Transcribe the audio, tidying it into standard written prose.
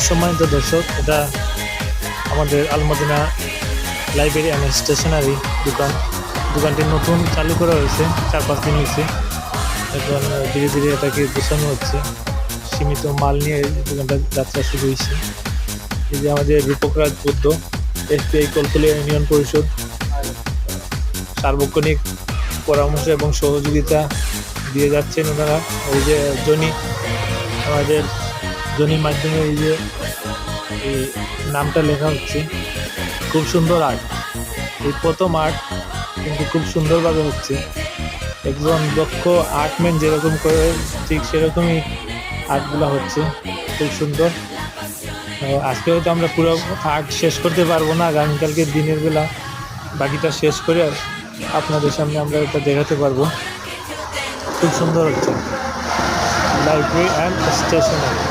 সম্মানিত দর্শক, এটা আমাদের আলমদিনা লাইব্রেরি অ্যান্ড স্টেশনারি দোকানটি নতুন চালু করা হয়েছে, 4-5 দিন হয়েছে। এখন ধীরে ধীরে এটাকে গোছানো হচ্ছে, সীমিত মাল নিয়ে দোকানটা যাত্রা শুরু হয়েছে। এই যে আমাদের রূপকরাজ বুদ্ধ, এসপিআই কলকলিয়া ইউনিয়ন পরিষদ সার্বক্ষণিক পরামর্শ এবং সহযোগিতা দিয়ে যাচ্ছেন ওনারা। এই যে আমাদের জনির মাধ্যমে এই যে এই নামটা লেখা হচ্ছে, খুব সুন্দর আর্ট। এই প্রথম আর্ট কিন্তু খুব সুন্দরভাবে হচ্ছে। একজন দক্ষ আর্টম্যান যেরকম করে ঠিক সেরকমই আর্টগুলো হচ্ছে, খুব সুন্দর। আজকে হয়তো আমরা পুরো আর্ট শেষ করতে পারবো না, আগামীকালকে দিনের বেলা বাকিটা শেষ করে আপনাদের সামনে আমরা এটা দেখাতে পারবো। খুব সুন্দর হচ্ছে লাইব্রেরি অ্যান্ড স্টেশনারি।